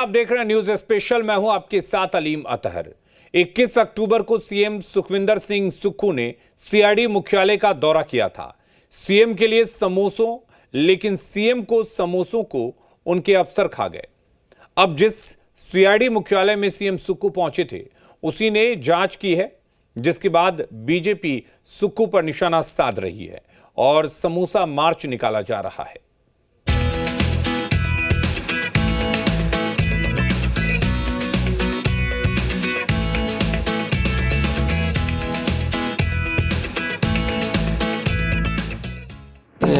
आप देख रहे हैं न्यूज स्पेशल। मैं हूं आपके साथ अलीम अतहर। 21 अक्टूबर को सीएम सुखविंदर सिंह सुक्खू ने सीआईडी मुख्यालय का दौरा किया था। सीएम के लिए समोसों, लेकिन सीएम को समोसों को उनके अफसर खा गए। अब जिस सीआईडी मुख्यालय में सीएम सुक्खू पहुंचे थे उसी ने जांच की है, जिसके बाद बीजेपी सुक्खू पर निशाना साध रही है और समोसा मार्च निकाला जा रहा है।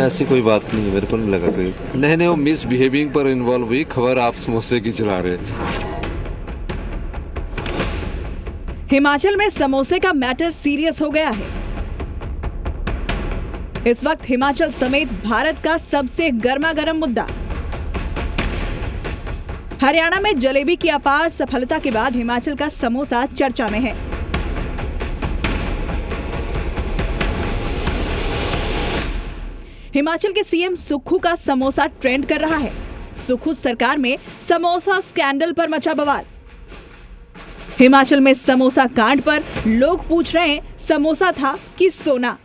ऐसी कोई बात नहीं है, मेरे को नहीं लगा कोई। नहीं, वो मिस बिहेविंग पर इन्वॉल्व हुई खबर आप समोसे की चला रहे। हिमाचल में समोसे का मैटर सीरियस हो गया है। इस वक्त हिमाचल समेत भारत का सबसे गर्मागर्म मुद्दा। हरियाणा में जलेबी की अपार सफलता के बाद हिमाचल का समोसा चर्चा में है। हिमाचल के सीएम सुक्खू का समोसा ट्रेंड कर रहा है। सुक्खू सरकार में समोसा स्कैंडल पर मचा बवाल। हिमाचल में समोसा कांड पर लोग पूछ रहे हैं, समोसा था कि सोना?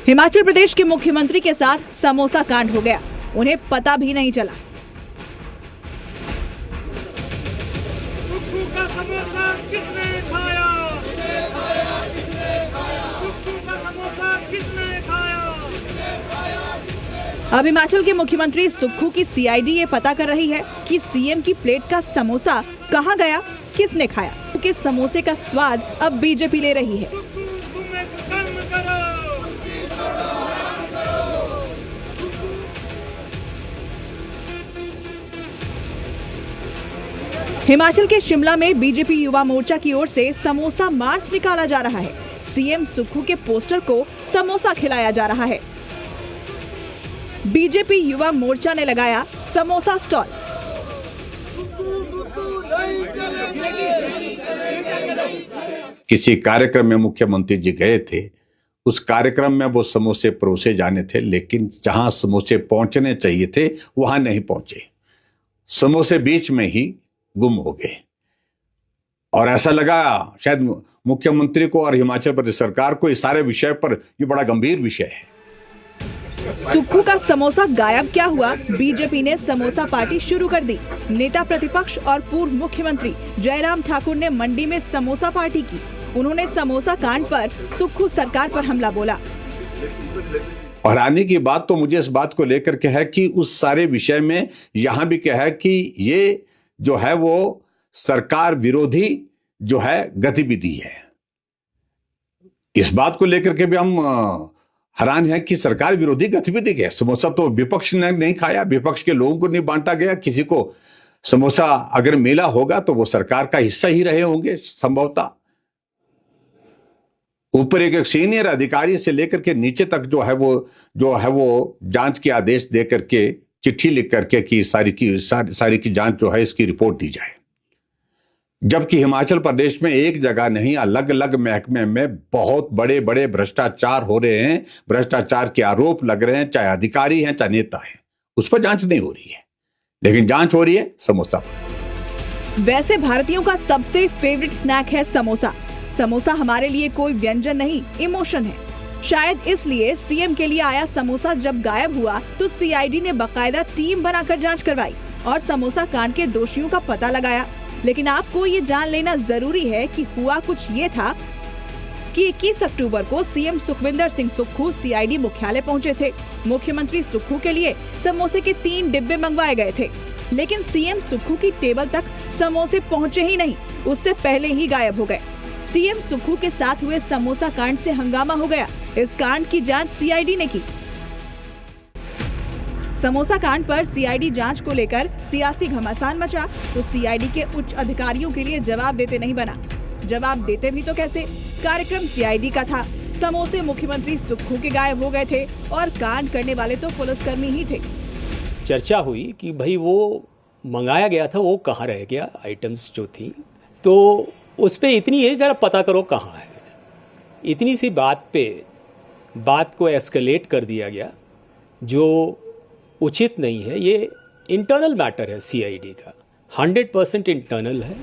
हिमाचल प्रदेश के मुख्यमंत्री के साथ समोसा कांड हो गया, उन्हें पता भी नहीं चला। सुक्खू का समोसा किसने खाया? सुक्खू का समोसा किसने खाया? अब हिमाचल के मुख्यमंत्री सुक्खू की सीआईडी ये पता कर रही है कि सीएम की प्लेट का समोसा कहां गया, किसने खाया। क्योंकि समोसे का स्वाद अब बीजेपी ले रही है। हिमाचल के शिमला में बीजेपी युवा मोर्चा की ओर से समोसा मार्च निकाला जा रहा है। सीएम सुक्खू के पोस्टर को समोसा खिलाया जा रहा है। बीजेपी युवा मोर्चा ने लगाया समोसा स्टॉल। किसी कार्यक्रम में मुख्यमंत्री जी गए थे, उस कार्यक्रम में वो समोसे परोसे जाने थे, लेकिन जहां समोसे पहुंचने चाहिए थे वहां नहीं पहुंचे। समोसे बीच में ही गुम हो गए और ऐसा लगा शायद मुख्यमंत्री को और हिमाचल प्रदेश सरकार को इस सारे विषय पर ये बड़ा गंभीर विषय है। सुक्खू का समोसा गायब क्या हुआ? बीजेपी ने समोसा पार्टी शुरू कर दी। नेता प्रतिपक्ष और पूर्व मुख्यमंत्री जयराम ठाकुर ने मंडी में समोसा पार्टी की। उन्होंने समोसा कांड पर सुक्खू सरकार पर हमला बोला। और आने की बात तो मुझे इस बात को लेकर के है कि उस सारे विषय में यहां भी क्या है कि ये जो है वो सरकार विरोधी जो है गतिविधि है। इस बात को लेकर के भी हम हैरान है कि सरकार विरोधी गतिविधि है। समोसा तो विपक्ष ने नहीं खाया, विपक्ष के लोगों को नहीं बांटा गया। किसी को समोसा अगर मिला होगा तो वो सरकार का हिस्सा ही रहे होंगे संभवतः। ऊपर एक सीनियर अधिकारी से लेकर के नीचे तक जो है वो जांच के आदेश दे करके, चिट्ठी लिख करके कि सारी की जांच जो है इसकी रिपोर्ट दी जाए। जबकि हिमाचल प्रदेश में एक जगह नहीं, अलग अलग महकमे में बहुत बड़े बड़े भ्रष्टाचार हो रहे हैं, भ्रष्टाचार के आरोप लग रहे हैं, चाहे अधिकारी हैं चाहे नेता हैं। उस पर जांच नहीं हो रही है, लेकिन जांच हो रही है समोसा पर। वैसे भारतीयों का सबसे फेवरेट स्नैक है समोसा। समोसा हमारे लिए कोई व्यंजन नहीं, इमोशन है। शायद इसलिए सीएम के लिए आया समोसा जब गायब हुआ तो सीआईडी ने बाकायदा टीम बनाकर जांच करवाई और समोसा कांड के दोषियों का पता लगाया। लेकिन आपको ये जान लेना जरूरी है कि हुआ कुछ ये था कि 21 अक्टूबर को सीएम सुखविंदर सिंह सुक्खू सीआईडी मुख्यालय पहुंचे थे। मुख्यमंत्री सुक्खू के लिए समोसे के 3 डिब्बे मंगवाए गए थे, लेकिन सीएम सुक्खू की टेबल तक समोसे पहुंचे ही नहीं, उससे पहले ही गायब हो गए। सीएम सुक्खू के साथ हुए समोसा कांड से हंगामा हो गया। इस कांड की जांच सीआईडी ने की। समोसा कांड पर सीआईडी जांच को लेकर सियासी घमासान मचा तो सीआईडी के उच्च अधिकारियों के लिए जवाब देते नहीं बना। जवाब देते भी तो कैसे? कार्यक्रम सीआईडी का था, समोसे मुख्यमंत्री सुक्खू के गायब हो गए थे और कांड करने वाले तो पुलिसकर्मी ही थे। चर्चा हुई कि भाई वो मंगाया गया था, वो कहाँ रह गया, आइटम्स जो थी, तो उस पर इतनी है जरा पता करो कहाँ है। इतनी सी बात पे बात को एस्केलेट कर दिया गया, जो उचित नहीं है। ये इंटरनल मैटर है सीआईडी का। 100% इंटरनल है।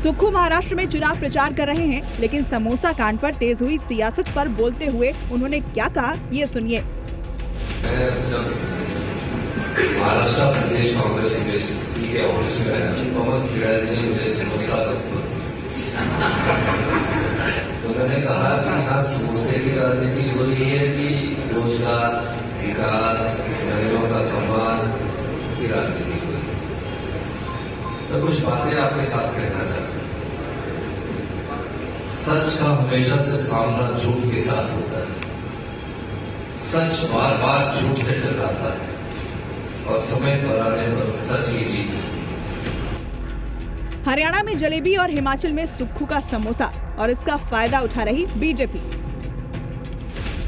सुक्खू महाराष्ट्र में चुनाव प्रचार कर रहे हैं, लेकिन समोसा कांड पर तेज हुई सियासत पर बोलते हुए उन्होंने क्या कहा, ये सुनिए। जब महाराष्ट्र प्रदेश कांग्रेस के ऑफिस में आया मोहम्मद खेड़ा जी ने मुझे समोसा तो मैंने कहा कि यहाँ समोसे की राजनीति हो रही है कि रोजगार, विकास, महिलाओं का सम्मान की राजनीति हो रही है। मैं कुछ बातें आपके साथ कहना चाहता हूँ। सच का हमेशा से सामना झूठ के साथ होता है। सच बार बार झूठ से टकराता है और समय पर आने पर सच की जीत। हरियाणा में जलेबी और हिमाचल में सुक्खू का समोसा, और इसका फायदा उठा रही बीजेपी।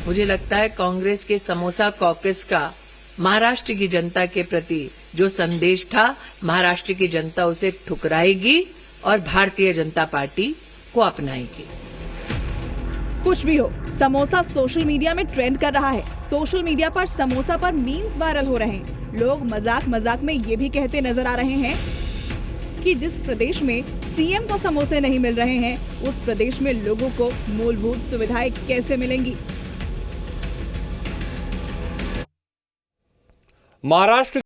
मुझे लगता है कांग्रेस के समोसा कॉकस का महाराष्ट्र की जनता के प्रति जो संदेश था, महाराष्ट्र की जनता उसे ठुकराएगी और भारतीय जनता पार्टी को अपनाएगी। कुछ भी हो, समोसा सोशल मीडिया में ट्रेंड कर रहा है। सोशल मीडिया पर समोसा पर मीम्स वायरल हो रहे हैं। लोग मजाक मजाक में ये भी कहते नजर आ रहे हैं कि जिस प्रदेश में सीएम को समोसे नहीं मिल रहे हैं, उस प्रदेश में लोगों को मूलभूत सुविधाएं कैसे मिलेंगी। महाराष्ट्र